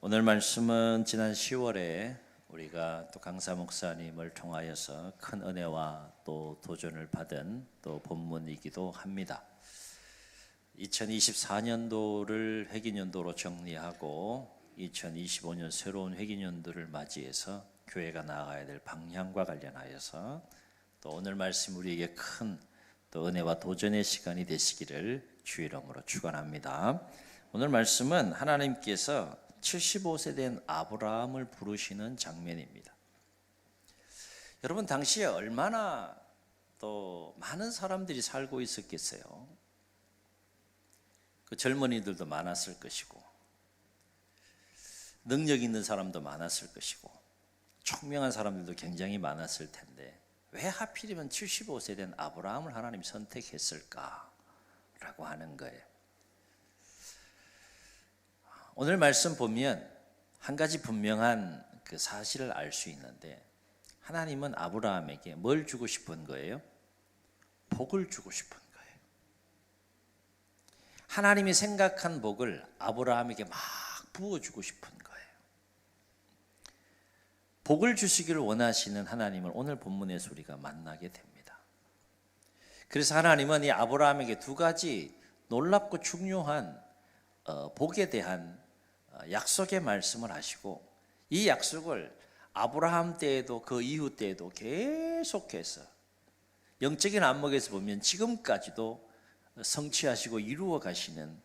오늘 말씀은 지난 10월에 우리가 또 강사 목사님을 통하여서 큰 은혜와 또 도전을 받은 또 본문이기도 합니다. 2024년도를 회기년도로 정리하고 2025년 새로운 회기년도를 맞이해서 교회가 나아가야 될 방향과 관련하여서 또 오늘 말씀 우리에게 큰 또 은혜와 도전의 시간이 되시기를 주의 이름으로 축원합니다. 오늘 말씀은 하나님께서 75세 된 아브라함을 부르시는 장면입니다. 여러분 당시에 얼마나 또 많은 사람들이 살고 있었겠어요. 그 젊은이들도 많았을 것이고 능력 있는 사람도 많았을 것이고 총명한 사람들도 굉장히 많았을 텐데 왜 하필이면 75세 된 아브라함을 하나님이 선택했을까라고 하는 거예요. 오늘 말씀 보면 한 가지 분명한 그 사실을 알 수 있는데 하나님은 아브라함에게 뭘 주고 싶은 거예요? 복을 주고 싶은 거예요. 하나님이 생각한 복을 아브라함에게 막 부어주고 싶은 거예요. 복을 주시기를 원하시는 하나님을 오늘 본문에서 우리가 만나게 됩니다. 그래서 하나님은 이 아브라함에게 두 가지 놀랍고 중요한 복에 대한 약속의 말씀을 하시고 이 약속을 아브라함 때에도 그 이후 때에도 계속해서 영적인 안목에서 보면 지금까지도 성취하시고 이루어 가시는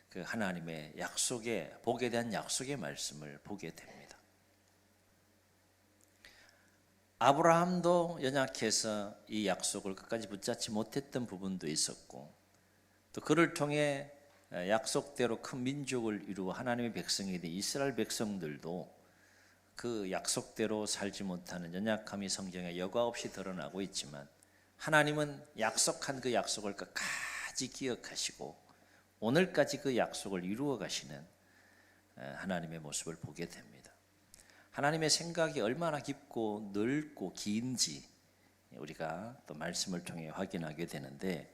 그 하나님의 약속의 복에 대한 약속의 말씀을 보게 됩니다. 아브라함도 연약해서 이 약속을 끝까지 붙잡지 못했던 부분도 있었고 또 그를 통해 약속대로 큰 민족을 이루어 하나님의 백성이 된 이스라엘 백성들도 그 약속대로 살지 못하는 연약함이 성경에 여과 없이 드러나고 있지만 하나님은 약속한 그 약속을 끝까지 기억하시고 오늘까지 그 약속을 이루어 가시는 하나님의 모습을 보게 됩니다. 하나님의 생각이 얼마나 깊고 넓고 긴지 우리가 또 말씀을 통해 확인하게 되는데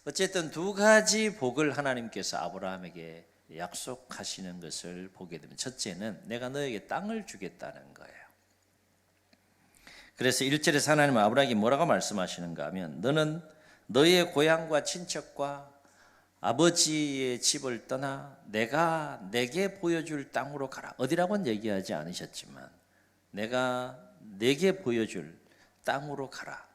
어쨌든 두 가지 복을 하나님께서 아브라함에게 약속하시는 것을 보게 됩니다. 첫째는 내가 너에게 땅을 주겠다는 거예요. 그래서 1절에서 하나님은 아브라함에게 뭐라고 말씀하시는가 하면 너는 너의 고향과 친척과 아버지의 집을 떠나 내가 내게 보여줄 땅으로 가라. 어디라고는 얘기하지 않으셨지만 내가 내게 보여줄 땅으로 가라.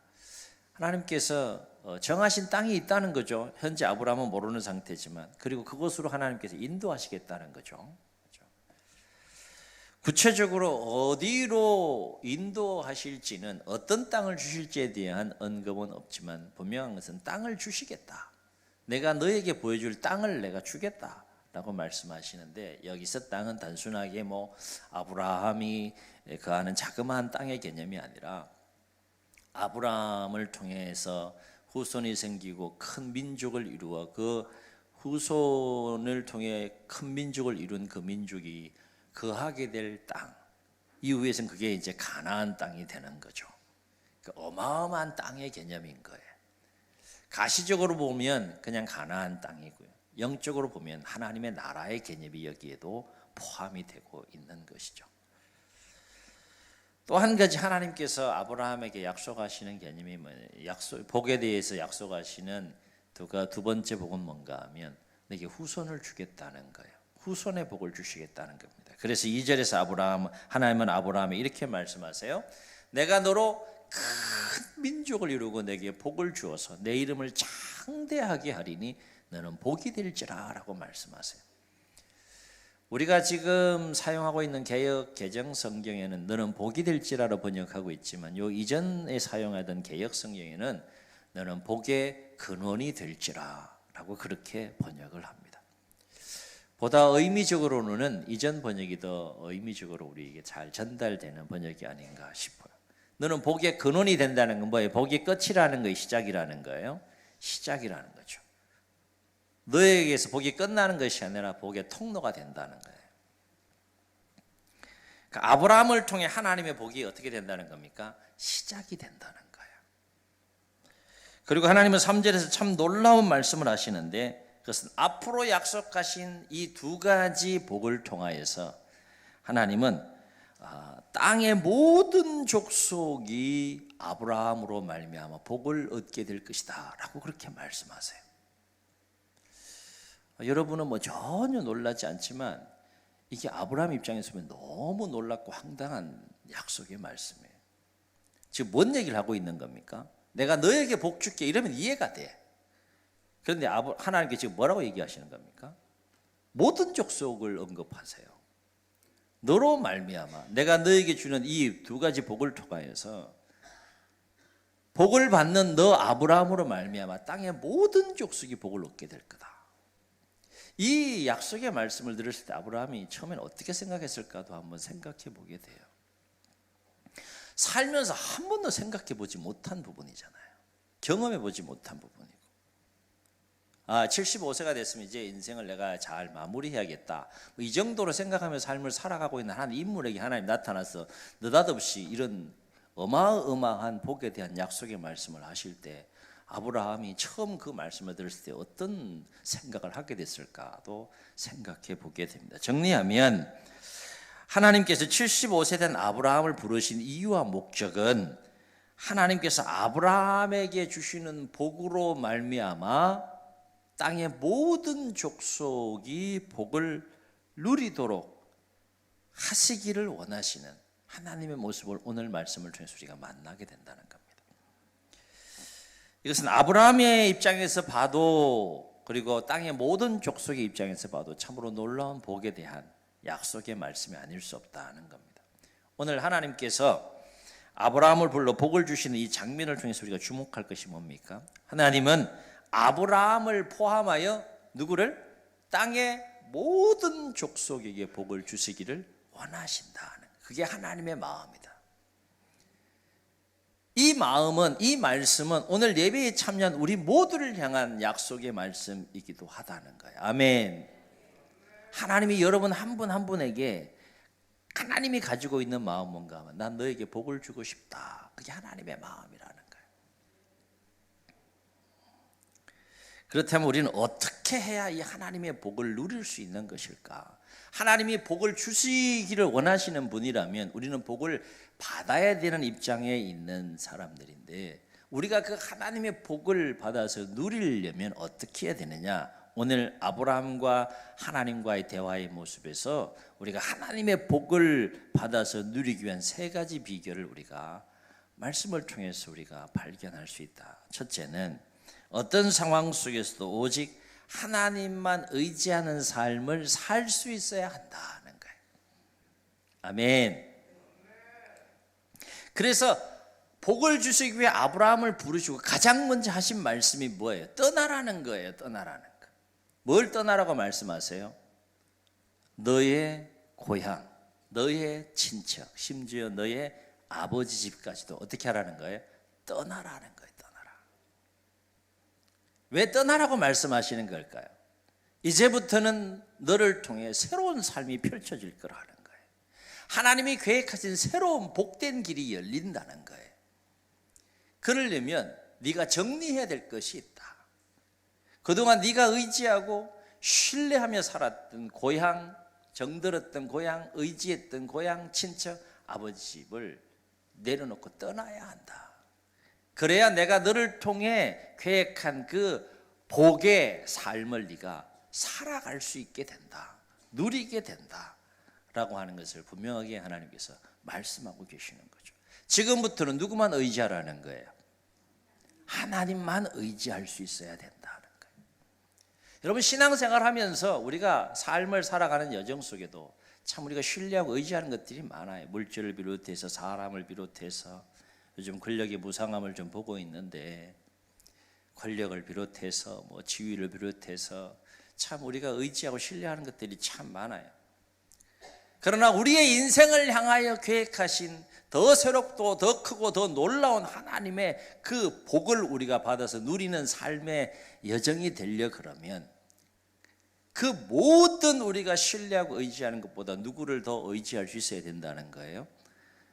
하나님께서 정하신 땅이 있다는 거죠. 현재 아브라함은 모르는 상태지만 그리고 그곳으로 하나님께서 인도하시겠다는 거죠. 구체적으로 어디로 인도하실지는 어떤 땅을 주실지에 대한 언급은 없지만 분명한 것은 땅을 주시겠다. 내가 너에게 보여줄 땅을 내가 주겠다라고 말씀하시는데 여기서 땅은 단순하게 아브라함이 거하는 자그마한 땅의 개념이 아니라 아브라함을 통해서 후손이 생기고 큰 민족을 이루어 그 후손을 통해 큰 민족을 이룬 그 민족이 거하게 될 땅 이후에는 그게 이제 가나안 땅이 되는 거죠. 그러니까 어마어마한 땅의 개념인 거예요. 가시적으로 보면 그냥 가나안 땅이고요. 영적으로 보면 하나님의 나라의 개념이 여기에도 포함이 되고 있는 것이죠. 또 한 가지 하나님께서 아브라함에게 약속하시는 개념이 복에 대해서 약속하시는 두 번째 복은 뭔가 하면 내게 후손을 주겠다는 거예요. 후손의 복을 주시겠다는 겁니다. 그래서 2절에서 하나님은 아브라함에 이렇게 말씀하세요. 내가 너로 큰 민족을 이루고 내게 복을 주어서 내 이름을 창대하게 하리니 너는 복이 될지라 라고 말씀하세요. 우리가 지금 사용하고 있는 개역 개정 성경에는 너는 복이 될지라로 번역하고 있지만 요 이전에 사용하던 개역 성경에는 너는 복의 근원이 될지라 라고 그렇게 번역을 합니다. 보다 의미적으로는 이전 번역이 더 의미적으로 우리에게 잘 전달되는 번역이 아닌가 싶어요. 너는 복의 근원이 된다는 건 뭐예요? 복의 끝이라는 거예요? 시작이라는 거예요? 시작이라는 거죠. 너에게서 복이 끝나는 것이 아니라 복의 통로가 된다는 거예요. 그러니까 아브라함을 통해 하나님의 복이 어떻게 된다는 겁니까? 시작이 된다는 거예요. 그리고 하나님은 3절에서 참 놀라운 말씀을 하시는데 그것은 앞으로 약속하신 이 두 가지 복을 통하여서 하나님은 땅의 모든 족속이 아브라함으로 말미암아 복을 얻게 될 것이다 라고 그렇게 말씀하세요. 여러분은 뭐 전혀 놀라지 않지만 이게 아브라함 입장에서 보면 너무 놀랍고 황당한 약속의 말씀이에요. 지금 뭔 얘기를 하고 있는 겁니까? 내가 너에게 복 줄게 이러면 이해가 돼. 그런데 하나님께 지금 뭐라고 얘기하시는 겁니까? 모든 족속을 언급하세요. 너로 말미암아 내가 너에게 주는 이 두 가지 복을 통하여서 복을 받는 너 아브라함으로 말미암아 땅의 모든 족속이 복을 얻게 될 거다. 이 약속의 말씀을 들었을 때 아브라함이 처음엔 어떻게 생각했을까도 한번 생각해 보게 돼요. 살면서 한 번도 생각해 보지 못한 부분이잖아요. 경험해 보지 못한 부분이고 75세가 됐으면 이제 인생을 내가 잘 마무리해야겠다 이 정도로 생각하면서 삶을 살아가고 있는 한 인물에게 하나님 나타나서 느닷없이 이런 어마어마한 복에 대한 약속의 말씀을 하실 때 아브라함이 처음 그 말씀을 들었을 때 어떤 생각을 하게 됐을까도 생각해 보게 됩니다. 정리하면 하나님께서 75세 된 아브라함을 부르신 이유와 목적은 하나님께서 아브라함에게 주시는 복으로 말미암아 땅의 모든 족속이 복을 누리도록 하시기를 원하시는 하나님의 모습을 오늘 말씀을 통해서 우리가 만나게 된다는 겁니다. 이것은 아브라함의 입장에서 봐도 그리고 땅의 모든 족속의 입장에서 봐도 참으로 놀라운 복에 대한 약속의 말씀이 아닐 수 없다는 겁니다. 오늘 하나님께서 아브라함을 불러 복을 주시는 이 장면을 통해서 우리가 주목할 것이 뭡니까? 하나님은 아브라함을 포함하여 누구를? 땅의 모든 족속에게 복을 주시기를 원하신다는 그게 하나님의 마음이다. 이 마음은 이 말씀은 오늘 예배에 참여한 우리 모두를 향한 약속의 말씀이기도 하다는 거예요. 아멘. 하나님이 여러분 한 분 한 분에게 하나님이 가지고 있는 마음은 뭔가 하면 난 너에게 복을 주고 싶다. 그게 하나님의 마음이라는 거예요. 그렇다면 우리는 어떻게 해야 이 하나님의 복을 누릴 수 있는 것일까? 하나님이 복을 주시기를 원하시는 분이라면 우리는 복을 받아야 되는 입장에 있는 사람들인데 우리가 그 하나님의 복을 받아서 누리려면 어떻게 해야 되느냐? 오늘 아브라함과 하나님과의 대화의 모습에서 우리가 하나님의 복을 받아서 누리기 위한 세 가지 비결을 우리가 말씀을 통해서 우리가 발견할 수 있다. 첫째는 어떤 상황 속에서도 오직 하나님만 의지하는 삶을 살 수 있어야 한다는 거예요. 아멘. 그래서 복을 주시기 위해 아브라함을 부르시고 가장 먼저 하신 말씀이 뭐예요? 떠나라는 거예요. 떠나라는 거. 뭘 떠나라고 말씀하세요? 너의 고향, 너의 친척, 심지어 너의 아버지 집까지도 어떻게 하라는 거예요? 떠나라는 거예요. 떠나라. 왜 떠나라고 말씀하시는 걸까요? 이제부터는 너를 통해 새로운 삶이 펼쳐질 거라는 거예요. 하나님이 계획하신 새로운 복된 길이 열린다는 거예요. 그러려면 네가 정리해야 될 것이 있다. 그동안 네가 의지하고 신뢰하며 살았던 고향, 정들었던 고향, 의지했던 고향, 친척, 아버지 집을 내려놓고 떠나야 한다. 그래야 내가 너를 통해 계획한 그 복의 삶을 네가 살아갈 수 있게 된다. 누리게 된다. 라고 하는 것을 분명하게 하나님께서 말씀하고 계시는 거죠. 지금부터는 누구만 의지하라는 거예요? 하나님만 의지할 수 있어야 된다는 거예요. 여러분 신앙생활 하면서 우리가 삶을 살아가는 여정 속에도 참 우리가 신뢰하고 의지하는 것들이 많아요. 물질을 비롯해서 사람을 비롯해서 요즘 권력의 무상함을 좀 보고 있는데 권력을 비롯해서 뭐 지위를 비롯해서 참 우리가 의지하고 신뢰하는 것들이 참 많아요. 그러나 우리의 인생을 향하여 계획하신 더 새롭고 더 크고 더 놀라운 하나님의 그 복을 우리가 받아서 누리는 삶의 여정이 되려 그러면 그 모든 우리가 신뢰하고 의지하는 것보다 누구를 더 의지할 수 있어야 된다는 거예요?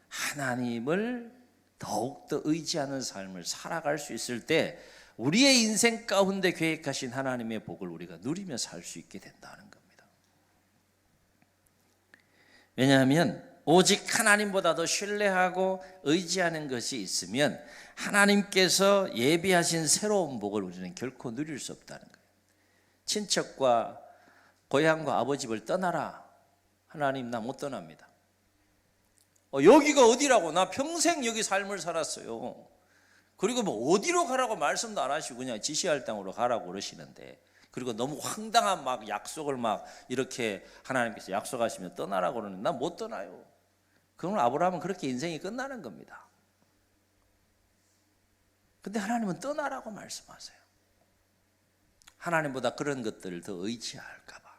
하나님을 더욱더 의지하는 삶을 살아갈 수 있을 때 우리의 인생 가운데 계획하신 하나님의 복을 우리가 누리며 살 수 있게 된다는 겁니다. 왜냐하면 오직 하나님보다 더 신뢰하고 의지하는 것이 있으면 하나님께서 예비하신 새로운 복을 우리는 결코 누릴 수 없다는 거예요. 친척과 고향과 아버지 집을 떠나라. 하나님 나 못 떠납니다. 여기가 어디라고? 나 평생 여기 삶을 살았어요. 그리고 뭐 어디로 가라고 말씀도 안 하시고 그냥 지시할 땅으로 가라고 그러시는데, 그리고 너무 황당한 막 약속을 막 이렇게 하나님께서 약속하시면 떠나라고 그러는데 난 못 떠나요. 그러면 아브라함은 그렇게 인생이 끝나는 겁니다. 근데 하나님은 떠나라고 말씀하세요. 하나님보다 그런 것들을 더 의지할까 봐.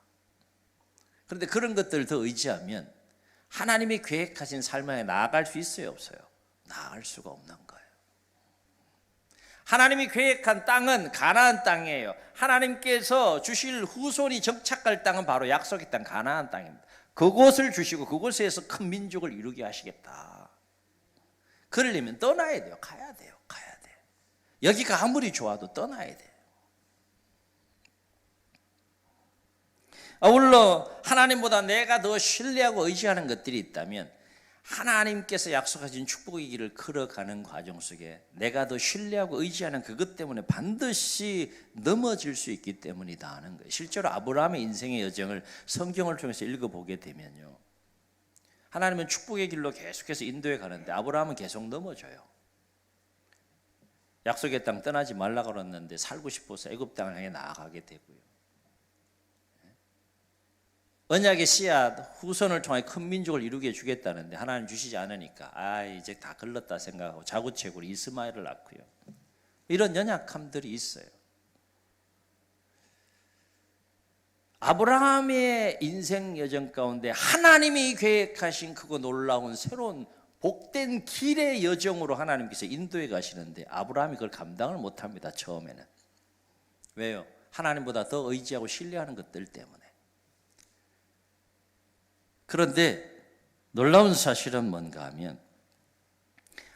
그런데 그런 것들을 더 의지하면 하나님이 계획하신 삶에 나아갈 수 있어요, 없어요? 나아갈 수가 없는 거예요. 하나님이 계획한 땅은 가나안 땅이에요. 하나님께서 주실 후손이 정착할 땅은 바로 약속의 땅 가나안 땅입니다. 그곳을 주시고 그곳에서 큰 민족을 이루게 하시겠다. 그러려면 떠나야 돼요. 가야 돼요. 여기가 아무리 좋아도 떠나야 돼요. 아울러 하나님보다 내가 더 신뢰하고 의지하는 것들이 있다면 하나님께서 약속하신 축복의 길을 걸어가는 과정 속에 내가 더 신뢰하고 의지하는 그것 때문에 반드시 넘어질 수 있기 때문이다 하는 거예요. 실제로 아브라함의 인생의 여정을 성경을 통해서 읽어보게 되면요, 하나님은 축복의 길로 계속해서 인도해 가는데 아브라함은 계속 넘어져요. 약속의 땅 떠나지 말라고 그랬는데 살고 싶어서 애굽 땅을 향해 나아가게 되고요. 언약의 씨앗 후손을 통해 큰 민족을 이루게 주겠다는데 하나님 주시지 않으니까 이제 다 걸렀다 생각하고 자구책으로 이스마엘을 낳고요. 이런 연약함들이 있어요. 아브라함의 인생 여정 가운데 하나님이 계획하신 크고 놀라운 새로운 복된 길의 여정으로 하나님께서 인도해 가시는데 아브라함이 그걸 감당을 못합니다. 처음에는. 왜요? 하나님보다 더 의지하고 신뢰하는 것들 때문에. 그런데 놀라운 사실은 뭔가 하면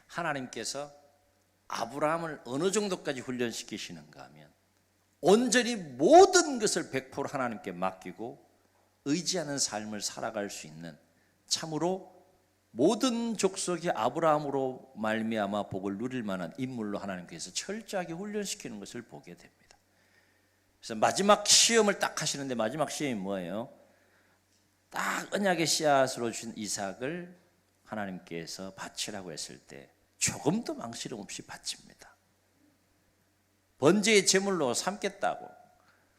하나님께서 아브라함을 어느 정도까지 훈련시키시는가 하면 온전히 모든 것을 100% 하나님께 맡기고 의지하는 삶을 살아갈 수 있는, 참으로 모든 족속이 아브라함으로 말미암아 복을 누릴 만한 인물로 하나님께서 철저하게 훈련시키는 것을 보게 됩니다. 그래서 마지막 시험을 딱 하시는데 마지막 시험이 뭐예요? 딱 언약의 씨앗으로 준 이삭을 하나님께서 바치라고 했을 때 조금도 망설임 없이 바칩니다. 번제의 제물로 삼겠다고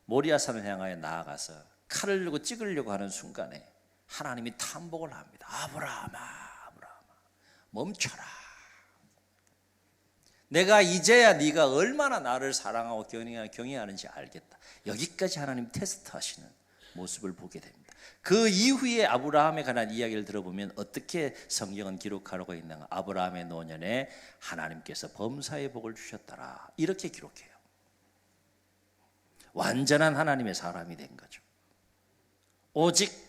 모리아산을 향하여 나아가서 칼을 들고 찍으려고 하는 순간에 하나님이 탐복을 합니다. 아브라함아 멈춰라. 내가 이제야 네가 얼마나 나를 사랑하고 경외하는지 알겠다. 여기까지 하나님 테스트하시는 모습을 보게 됩니다. 그 이후에 아브라함에 관한 이야기를 들어보면 어떻게 성경은 기록하고 있는가? 아브라함의 노년에 하나님께서 범사의 복을 주셨더라, 이렇게 기록해요. 완전한 하나님의 사람이 된 거죠. 오직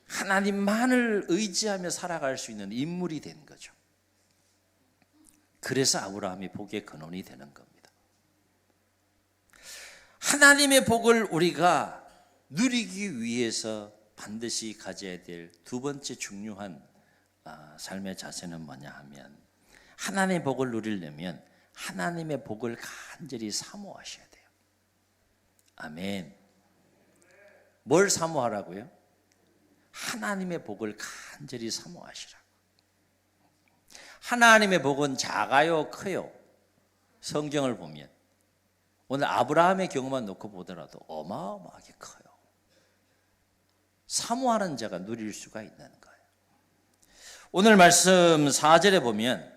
하나님만을 의지하며 살아갈 수 있는 인물이 된 거죠. 그래서 아브라함이 복의 근원이 되는 겁니다. 하나님의 복을 우리가 누리기 위해서 반드시 가져야 될 두 번째 중요한 삶의 자세는 뭐냐 하면, 하나님의 복을 누리려면 하나님의 복을 간절히 사모하셔야 돼요. 아멘. 뭘 사모하라고요? 하나님의 복을 간절히 사모하시라고. 하나님의 복은 작아요, 커요? 성경을 보면 오늘 아브라함의 경우만 놓고 보더라도 어마어마하게 커요. 사모하는 자가 누릴 수가 있는 거예요. 오늘 말씀 4절에 보면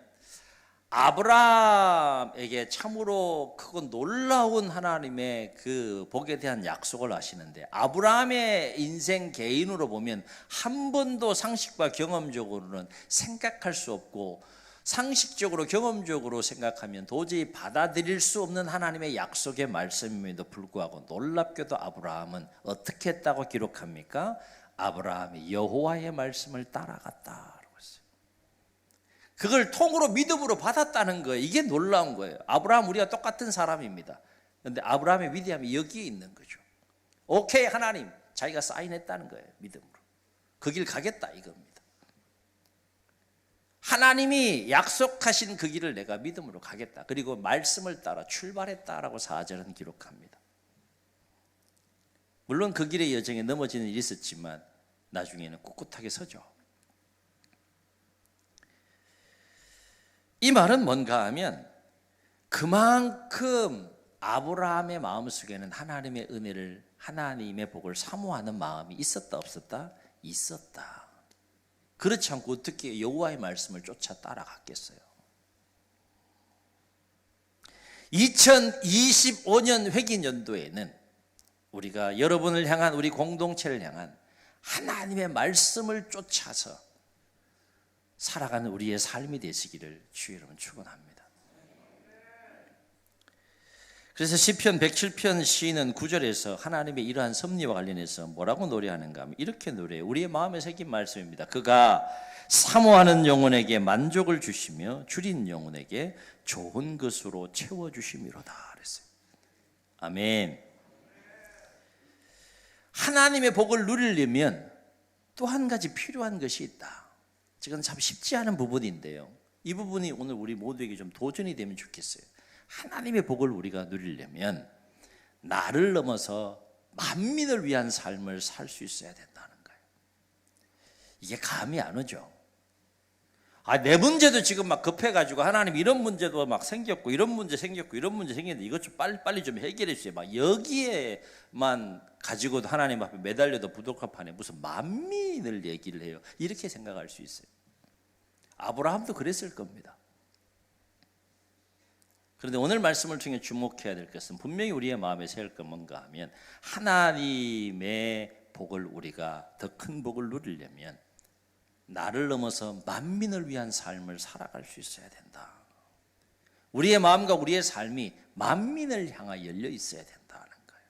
아브라함에게 참으로 크고 놀라운 하나님의 그 복에 대한 약속을 하시는데, 아브라함의 인생 개인으로 보면 한 번도 상식과 경험적으로는 생각할 수 없고, 상식적으로 경험적으로 생각하면 도저히 받아들일 수 없는 하나님의 약속의 말씀임에도 불구하고 놀랍게도 아브라함은 어떻게 했다고 기록합니까? 아브라함이 여호와의 말씀을 따라갔다. 그걸 통으로 믿음으로 받았다는 거예요. 이게 놀라운 거예요. 아브라함 우리가 똑같은 사람입니다. 그런데 아브라함의 위대함이 여기에 있는 거죠. 오케이 하나님, 자기가 사인했다는 거예요. 믿음으로. 그 길 가겠다 이겁니다. 하나님이 약속하신 그 길을 내가 믿음으로 가겠다. 그리고 말씀을 따라 출발했다라고 4절은 기록합니다. 물론 그 길의 여정에 넘어지는 일이 있었지만 나중에는 꿋꿋하게 서죠. 이 말은 뭔가 하면 그만큼 아브라함의 마음속에는 하나님의 은혜를, 하나님의 복을 사모하는 마음이 있었다 없었다? 있었다. 그렇지 않고 어떻게 여호와의 말씀을 쫓아 따라갔겠어요? 2025년 회기년도에는 우리가 여러분을 향한, 우리 공동체를 향한 하나님의 말씀을 쫓아서 살아가는 우리의 삶이 되시기를 주의 이름으로 축원합니다. 그래서 시편 107편 시인은 9절에서 하나님의 이러한 섭리와 관련해서 뭐라고 노래하는가 하면 이렇게 노래해요. 우리의 마음에 새긴 말씀입니다. 그가 사모하는 영혼에게 만족을 주시며 줄인 영혼에게 좋은 것으로 채워주심이로다 그랬어요. 아멘. 하나님의 복을 누리려면 또 한 가지 필요한 것이 있다. 지금 참 쉽지 않은 부분인데요, 이 부분이 오늘 우리 모두에게 좀 도전이 되면 좋겠어요. 하나님의 복을 우리가 누리려면 나를 넘어서 만민을 위한 삶을 살 수 있어야 된다는 거예요. 이게 감이 안 오죠. 내 문제도 지금 막 급해가지고 하나님 이런 문제도 막 생겼고 이런 문제 생겼고 이런 문제 생겼는데 이것 좀 빨리 좀 해결해 주세요. 막 여기에만 가지고도 하나님 앞에 매달려도 부족한 판에 무슨 만민을 얘기를 해요. 이렇게 생각할 수 있어요. 아브라함도 그랬을 겁니다. 그런데 오늘 말씀을 통해 주목해야 될 것은 분명히 우리의 마음에 새길 건 뭔가 하면 하나님의 복을, 우리가 더 큰 복을 누리려면 나를 넘어서 만민을 위한 삶을 살아갈 수 있어야 된다. 우리의 마음과 우리의 삶이 만민을 향하여 열려 있어야 된다는 거예요.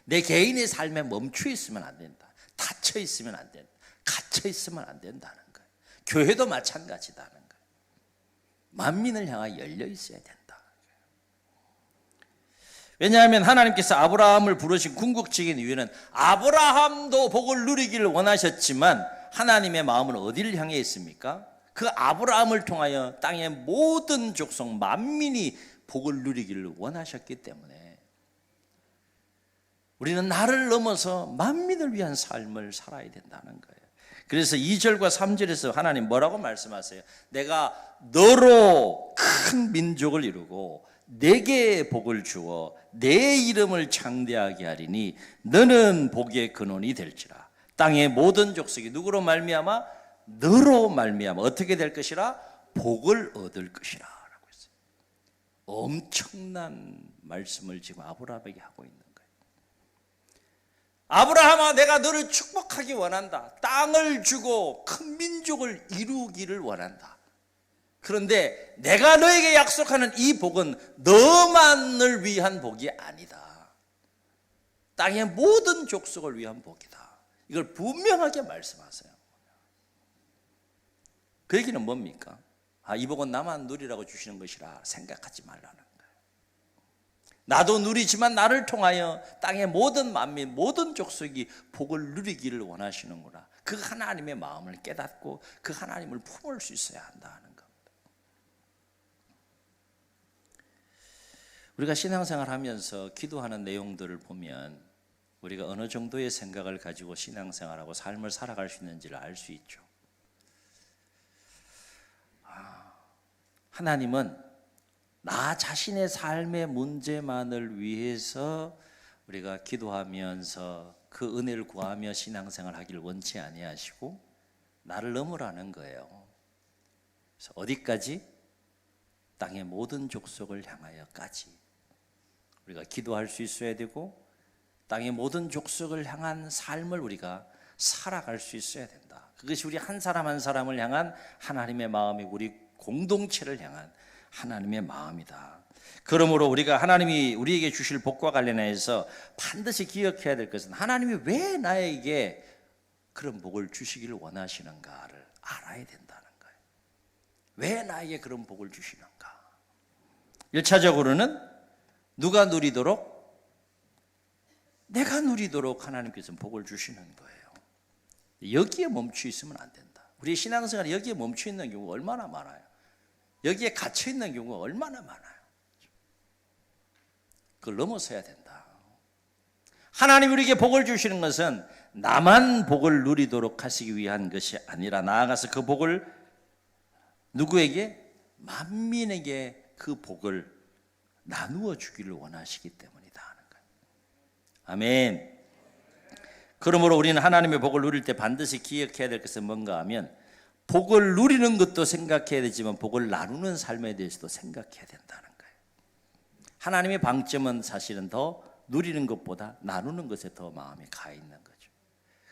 내 개인의 삶에 멈춰 있으면 안 된다. 닫혀 있으면 안 된다. 갇혀 있으면 안 된다는 거예요. 교회도 마찬가지다는 거예요. 만민을 향하여 열려 있어야 된다. 왜냐하면 하나님께서 아브라함을 부르신 궁극적인 이유는 아브라함도 복을 누리기를 원하셨지만 하나님의 마음은 어디를 향해 있습니까? 그 아브라함을 통하여 땅의 모든 족속 만민이 복을 누리기를 원하셨기 때문에 우리는 나를 넘어서 만민을 위한 삶을 살아야 된다는 거예요. 그래서 2절과 3절에서 하나님 뭐라고 말씀하세요? 내가 너로 큰 민족을 이루고 내게 복을 주어 내 이름을 창대하게 하리니 너는 복의 근원이 될지라. 땅의 모든 족속이 누구로 말미암아? 너로 말미암아 어떻게 될 것이라? 복을 얻을 것이라 라고 했어요. 엄청난 말씀을 지금 아브라함에게 하고 있는 거예요. 아브라함아, 내가 너를 축복하기 원한다. 땅을 주고 큰 민족을 이루기를 원한다. 그런데 내가 너에게 약속하는 이 복은 너만을 위한 복이 아니다. 땅의 모든 족속을 위한 복이다. 이걸 분명하게 말씀하세요. 그 얘기는 뭡니까? 이 복은 나만 누리라고 주시는 것이라 생각하지 말라는 거예요. 나도 누리지만 나를 통하여 땅의 모든 만민, 모든 족속이 복을 누리기를 원하시는구나. 그 하나님의 마음을 깨닫고 그 하나님을 품을 수 있어야 한다는 겁니다. 우리가 신앙생활 하면서 기도하는 내용들을 보면 우리가 어느 정도의 생각을 가지고 신앙생활하고 삶을 살아갈 수 있는지를 알 수 있죠. 하나님은 나 자신의 삶의 문제만을 위해서 우리가 기도하면서 그 은혜를 구하며 신앙생활 하기를 원치 아니하시고 나를 넘으라는 거예요. 그래서 어디까지? 땅의 모든 족속을 향하여까지 우리가 기도할 수 있어야 되고 땅의 모든 족속을 향한 삶을 우리가 살아갈 수 있어야 된다. 그것이 우리 한 사람 한 사람을 향한 하나님의 마음이 우리 공동체를 향한 하나님의 마음이다. 그러므로 우리가 하나님이 우리에게 주실 복과 관련해서 반드시 기억해야 될 것은 하나님이 왜 나에게 그런 복을 주시기를 원하시는가를 알아야 된다는 거예요. 왜 나에게 그런 복을 주시는가? 1차적으로는 누가 누리도록? 내가 누리도록 하나님께서 복을 주시는 거예요. 여기에 멈춰 있으면 안 된다. 우리 신앙생활이 여기에 멈춰 있는 경우가 얼마나 많아요. 여기에 갇혀 있는 경우가 얼마나 많아요. 그걸 넘어서야 된다. 하나님 우리에게 복을 주시는 것은 나만 복을 누리도록 하시기 위한 것이 아니라 나아가서 그 복을 누구에게? 만민에게 그 복을 나누어 주기를 원하시기 때문이다 하는 거예요. 아멘. 그러므로 우리는 하나님의 복을 누릴 때 반드시 기억해야 될 것은 뭔가 하면 복을 누리는 것도 생각해야 되지만 복을 나누는 삶에 대해서도 생각해야 된다는 거예요. 하나님의 방점은 사실은 더 누리는 것보다 나누는 것에 더 마음이 가 있는 거죠.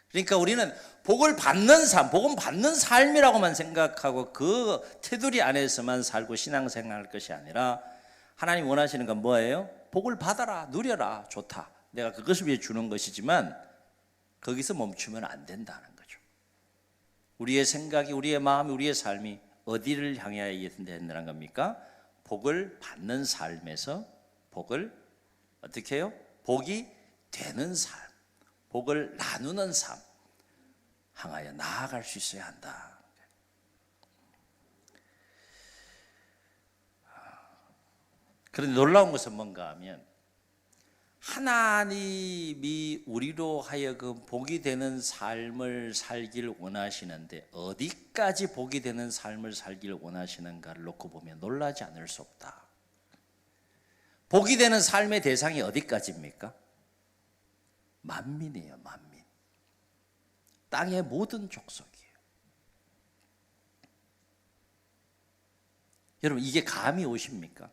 그러니까 우리는 복을 받는 삶, 복은 받는 삶이라고만 생각하고 그 테두리 안에서만 살고 신앙생활할 것이 아니라 하나님 원하시는 건 뭐예요? 복을 받아라, 누려라, 좋다. 내가 그것을 위해 주는 것이지만 거기서 멈추면 안 된다는 거죠. 우리의 생각이, 우리의 마음이, 우리의 삶이 어디를 향해야 된다는 겁니까? 복을 받는 삶에서 복을 어떻게 해요? 복이 되는 삶, 복을 나누는 삶 향하여 나아갈 수 있어야 한다. 그런데 놀라운 것은 뭔가 하면 하나님이 우리로 하여금 복이 되는 삶을 살기를 원하시는데 어디까지 복이 되는 삶을 살기를 원하시는가를 놓고 보면 놀라지 않을 수 없다. 복이 되는 삶의 대상이 어디까지입니까? 만민이에요. 만민. 땅의 모든 족속이에요. 여러분 이게 감이 오십니까?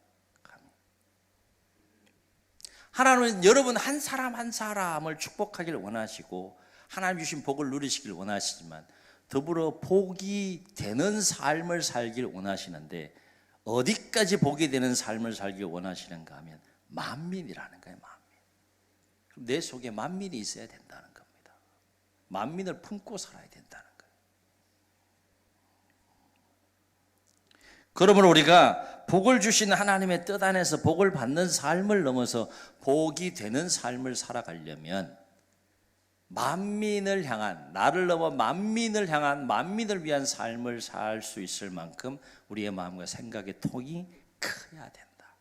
하나님은 여러분 한 사람 한 사람을 축복하기를 원하시고 하나님 주신 복을 누리시길 원하시지만 더불어 복이 되는 삶을 살길 원하시는데 어디까지 복이 되는 삶을 살길 원하시는가 하면 만민이라는 거예요. 만민. 내 속에 만민이 있어야 된다는 겁니다. 만민을 품고 살아야 된다는 거예요. 그러므로 우리가 복을 주신 하나님의 뜻 안에서 복을 받는 삶을 넘어서 복이 되는 삶을 살아가려면 만민을 향한, 나를 넘어 만민을 향한, 만민을 위한 삶을 살 수 있을 만큼 우리의 마음과 생각의 통이 커야 된다.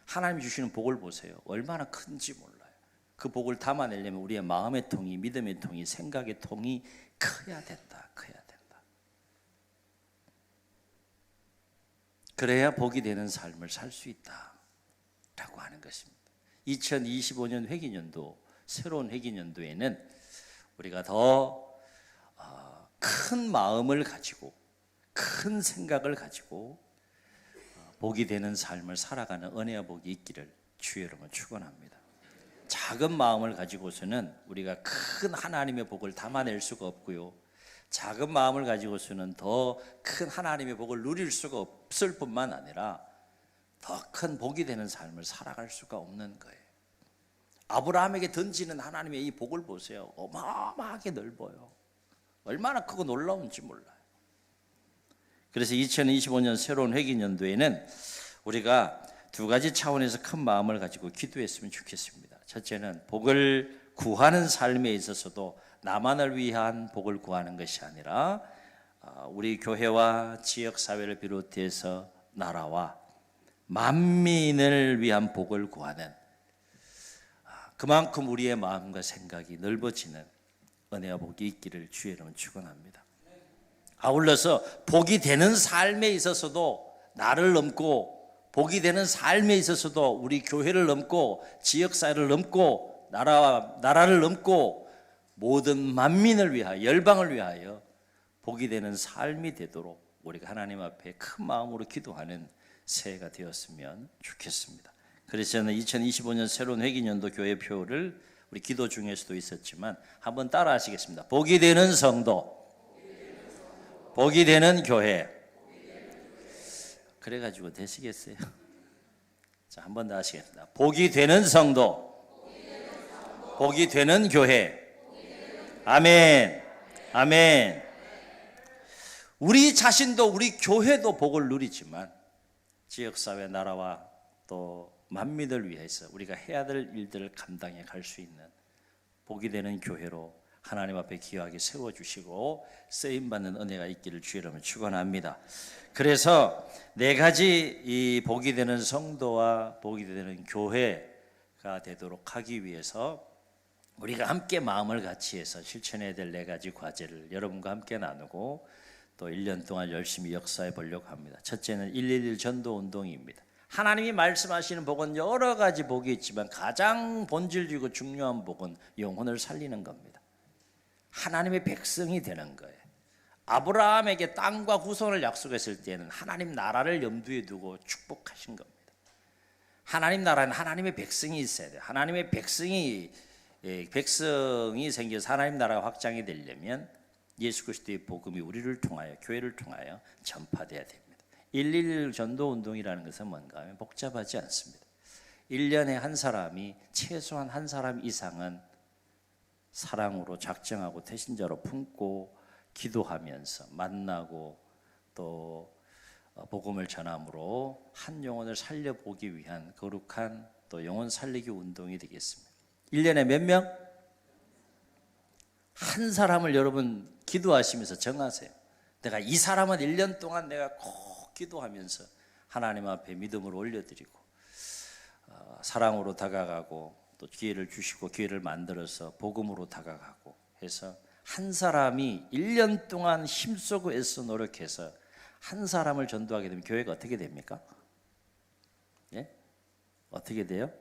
하나님 주시는 복을 보세요. 얼마나 큰지 몰라요. 그 복을 담아내려면 우리의 마음의 통이, 믿음의 통이, 생각의 통이 커야 된다. 커야 된다. 그래야 복이 되는 삶을 살 수 있다라고 하는 것입니다. 2025년 회기년도, 새로운 회기년도에는 우리가 더 큰 마음을 가지고 큰 생각을 가지고 복이 되는 삶을 살아가는 은혜와 복이 있기를 주의 이름으로 축원합니다. 작은 마음을 가지고서는 우리가 큰 하나님의 복을 담아낼 수가 없고요. 작은 마음을 가지고서는 더 큰 하나님의 복을 누릴 수가 없을 뿐만 아니라 더 큰 복이 되는 삶을 살아갈 수가 없는 거예요. 아브라함에게 던지는 하나님의 이 복을 보세요. 어마어마하게 넓어요. 얼마나 크고 놀라운지 몰라요. 그래서 2025년 새로운 회기년도에는 우리가 두 가지 차원에서 큰 마음을 가지고 기도했으면 좋겠습니다. 첫째는 복을 구하는 삶에 있어서도 나만을 위한 복을 구하는 것이 아니라 우리 교회와 지역사회를 비롯해서 나라와 만민을 위한 복을 구하는, 그만큼 우리의 마음과 생각이 넓어지는 은혜와 복이 있기를 주의 이름으로 축원합니다. 아울러서 복이 되는 삶에 있어서도 나를 넘고, 복이 되는 삶에 있어서도 우리 교회를 넘고 지역사회를 넘고 나라를 넘고 모든 만민을 위하여, 열방을 위하여 복이 되는 삶이 되도록 우리가 하나님 앞에 큰 마음으로 기도하는 새해가 되었으면 좋겠습니다. 그래서 저는 2025년 새로운 회기년도 교회표를 우리 기도 중에서도 있었지만 한번 따라 하시겠습니다. 복이 되는 성도, 복이 되는 교회. 그래가지고 되시겠어요? 자, 한 번 더 하시겠습니다. 복이 되는 성도, 복이 되는 교회. 아멘. 아멘. 우리 자신도, 우리 교회도 복을 누리지만 지역사회, 나라와 또 만민을 위해서 우리가 해야 될 일들을 감당해 갈 수 있는 복이 되는 교회로 하나님 앞에 귀하게 세워주시고 쓰임받는 은혜가 있기를 주의 이름으로 축원합니다. 그래서 네 가지 이 복이 되는 성도와 복이 되는 교회가 되도록 하기 위해서 우리가 함께 마음을 같이 해서 실천해야 될 네 가지 과제를 여러분과 함께 나누고 또 1년 동안 열심히 역사해 보려고 합니다. 첫째는 111 전도 운동입니다. 하나님이 말씀하시는 복은 여러 가지 복이 있지만 가장 본질이고 중요한 복은 영혼을 살리는 겁니다. 하나님의 백성이 되는 거예요. 아브라함에게 땅과 후손을 약속했을 때는 하나님 나라를 염두에 두고 축복하신 겁니다. 하나님 나라는 하나님의 백성이 있어야 돼요. 하나님의 백성이 생겨서 하나님 나라가 확장이 되려면 예수 그리스도의 복음이 우리를 통하여 교회를 통하여 전파돼야 됩니다. 111 전도 운동이라는 것은 뭔가 하면 복잡하지 않습니다. 1년에 한 사람이 최소한 한 사람 이상은 사랑으로 작정하고 태신자로 품고 기도하면서 만나고 또 복음을 전함으로 한 영혼을 살려보기 위한 거룩한 또 영혼 살리기 운동이 되겠습니다. 1년에 몇 명? 한 사람을 여러분 기도하시면서 정하세요. 내가 이 사람은 1년 동안 내가 꼭 기도하면서 하나님 앞에 믿음을 올려드리고 사랑으로 다가가고 또 기회를 주시고 기회를 만들어서 복음으로 다가가고 해서 한 사람이 1년 동안 힘쓰고 애써 노력해서 한 사람을 전도하게 되면 교회가 어떻게 됩니까? 예? 어떻게 돼요?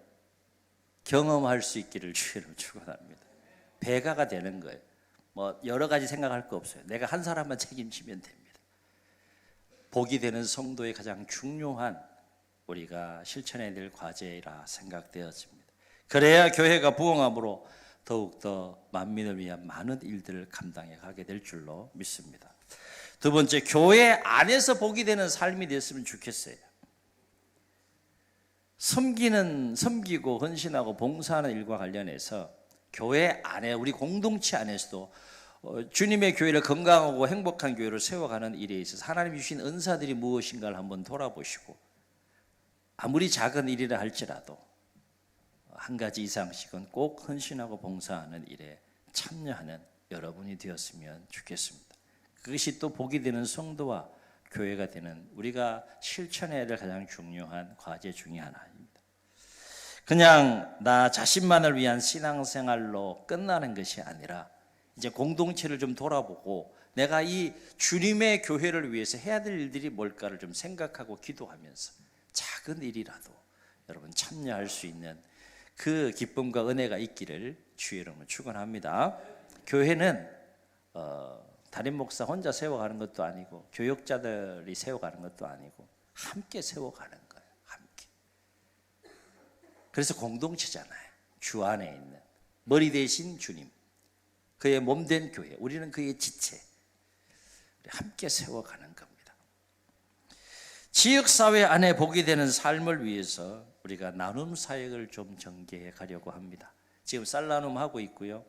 경험할 수 있기를 주의로 축원합니다. 배가가 되는 거예요. 뭐 여러 가지 생각할 거 없어요. 내가 한 사람만 책임지면 됩니다. 복이 되는 성도의 가장 중요한 우리가 실천해야 될 과제라 생각되어집니다. 그래야 교회가 부흥함으로 더욱더 만민을 위한 많은 일들을 감당해 가게 될 줄로 믿습니다. 두 번째, 교회 안에서 복이 되는 삶이 됐으면 좋겠어요. 섬기고 헌신하고 봉사하는 일과 관련해서 교회 안에 우리 공동체 안에서도 주님의 교회를 건강하고 행복한 교회로 세워가는 일에 있어서 하나님이 주신 은사들이 무엇인가를 한번 돌아보시고 아무리 작은 일이라 할지라도 한 가지 이상씩은 꼭 헌신하고 봉사하는 일에 참여하는 여러분이 되었으면 좋겠습니다. 그것이 또 복이 되는 성도와 교회가 되는 우리가 실천해야 될 가장 중요한 과제 중에 하나입니다. 그냥 나 자신만을 위한 신앙생활로 끝나는 것이 아니라 이제 공동체를 좀 돌아보고 내가 이 주님의 교회를 위해서 해야 될 일들이 뭘까를 좀 생각하고 기도하면서 작은 일이라도 여러분 참여할 수 있는 그 기쁨과 은혜가 있기를 주의 이름으로 축원합니다. 교회는 담임 목사 혼자 세워가는 것도 아니고 교역자들이 세워가는 것도 아니고 함께 세워가는 거예요. 함께. 그래서 공동체잖아요. 주 안에 있는 머리 대신 주님, 그의 몸된 교회, 우리는 그의 지체, 함께 세워가는 겁니다. 지역사회 안에 복이 되는 삶을 위해서 우리가 나눔 사역을 좀 전개해 가려고 합니다. 지금 쌀 나눔 하고 있고요.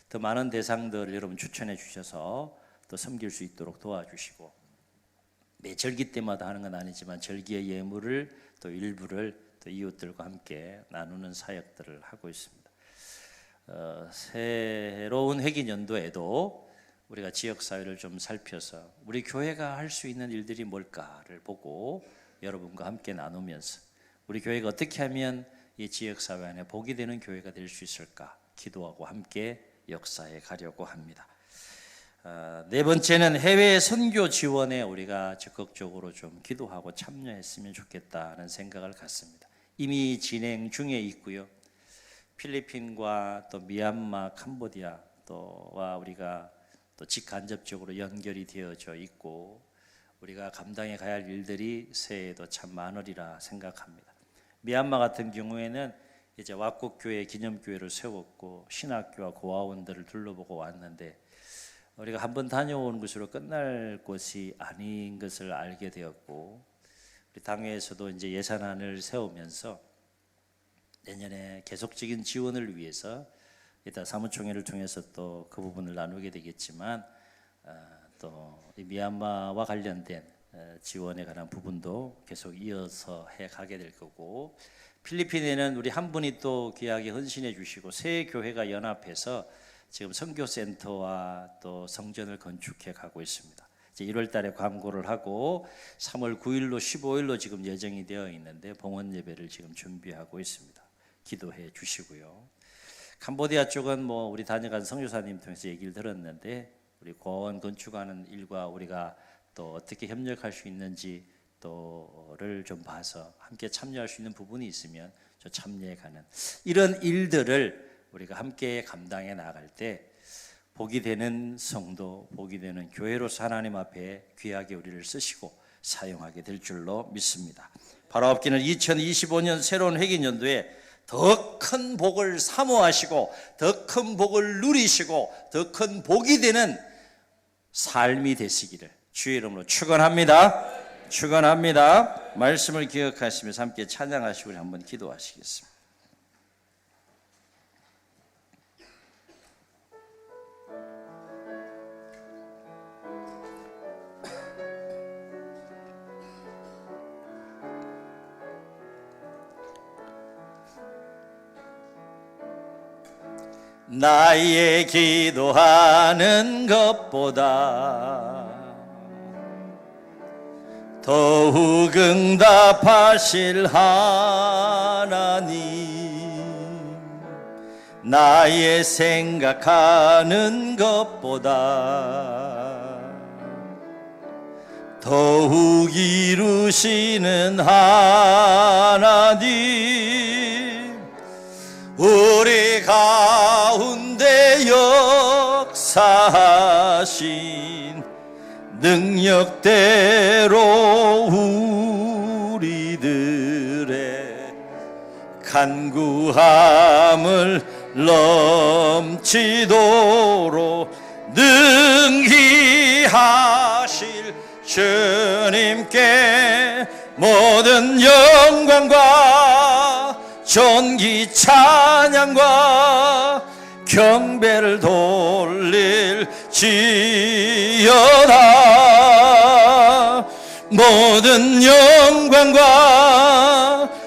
더 많은 대상들을 여러분 추천해 주셔서 또 섬길 수 있도록 도와주시고, 매 절기 때마다 하는 건 아니지만 절기의 예물을 또 일부를 또 이웃들과 함께 나누는 사역들을 하고 있습니다. 새로운 회기 연도에도 우리가 지역사회를 좀 살펴서 우리 교회가 할 수 있는 일들이 뭘까를 보고 여러분과 함께 나누면서 우리 교회가 어떻게 하면 이 지역사회 안에 복이 되는 교회가 될 수 있을까 기도하고 함께 역사해 가려고 합니다. 네 번째는 해외 선교 지원에 우리가 적극적으로 좀 기도하고 참여했으면 좋겠다는 생각을 갖습니다. 이미 진행 중에 있고요. 필리핀과 또 미얀마, 캄보디아 또와 우리가 또 직간접적으로 연결이 되어져 있고 우리가 감당해 가야 할 일들이 새해에도 참 많으리라 생각합니다. 미얀마 같은 경우에는 이제 왁국교회 기념교회를 세웠고 신학교와 고아원들을 둘러보고 왔는데 우리가 한번 다녀온 것으로 끝날 곳이 아닌 것을 알게 되었고 우리 당회에서도 이제 예산안을 세우면서 내년에 계속적인 지원을 위해서 이따 사무총회를 통해서 또 그 부분을 나누게 되겠지만 또 이 미얀마와 관련된 지원에 관한 부분도 계속 이어서 해 가게 될 거고, 필리핀에는 우리 한 분이 또 귀하게 헌신해 주시고 새 교회가 연합해서 지금 선교센터와 또 성전을 건축해 가고 있습니다. 이제 1월 달에 광고를 하고 3월 9일로 15일로 지금 예정이 되어 있는데 봉헌 예배를 지금 준비하고 있습니다. 기도해 주시고요. 캄보디아 쪽은 뭐 우리 다녀간 선교사님 통해서 얘기를 들었는데, 우리 고원 건축하는 일과 우리가 또 어떻게 협력할 수 있는지 또를 좀 봐서 함께 참여할 수 있는 부분이 있으면 저 참여해 가는 이런 일들을 우리가 함께 감당해 나갈 때 복이 되는 성도, 복이 되는 교회로서 하나님 앞에 귀하게 우리를 쓰시고 사용하게 될 줄로 믿습니다. 바로 앞기는 2025년 새로운 회계년도에 더 큰 복을 사모하시고 더 큰 복을 누리시고 더 큰 복이 되는 삶이 되시기를 주의 이름으로 축원합니다. 축원합니다. 말씀을 기억하시면서 함께 찬양하시고 한번 기도하시겠습니다. 나의 기도하는 것보다 더욱 응답하실 하나님, 나의 생각하는 것보다 더욱 이루시는 하나님, 우리 가운데 역사하신 능력대로 우리들의 간구함을 넘치도록 능히 하실 주님께 모든 영광과 존귀 찬양과 경배를 돌릴지어다. 모든 영광과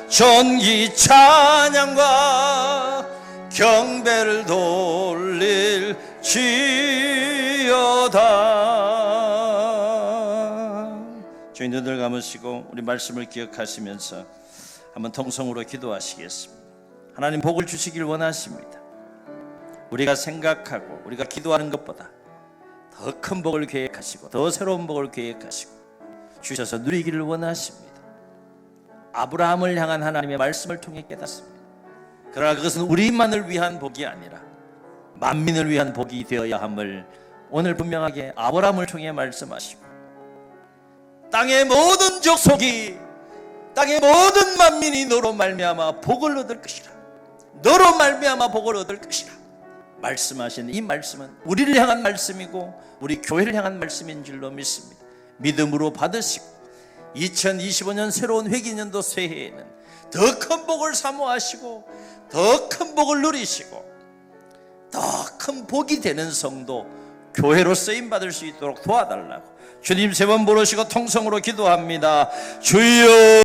존귀 찬양과 경배를 돌릴지어다. 주님 눈을 감으시고 우리 말씀을 기억하시면서 한번 통성으로 기도하시겠습니다. 하나님 복을 주시길 원하십니다. 우리가 생각하고 우리가 기도하는 것보다 더 큰 복을 계획하시고 더 새로운 복을 계획하시고 주셔서 누리기를 원하십니다. 아브라함을 향한 하나님의 말씀을 통해 깨닫습니다. 그러나 그것은 우리만을 위한 복이 아니라 만민을 위한 복이 되어야 함을 오늘 분명하게 아브라함을 통해 말씀하시고, 땅의 모든 족속이, 땅의 모든 만민이 너로 말미암아 복을 얻을 것이라, 너로 말미암아 복을 얻을 것이라 말씀하신 이 말씀은 우리를 향한 말씀이고 우리 교회를 향한 말씀인 줄로 믿습니다. 믿음으로 받으시고 2025년 새로운 회기년도 새해에는 더 큰 복을 사모하시고 더 큰 복을 누리시고 더 큰 복이 되는 성도, 교회로 쓰임받을 수 있도록 도와달라고 주님 세 번 부르시고 통성으로 기도합니다. 주여.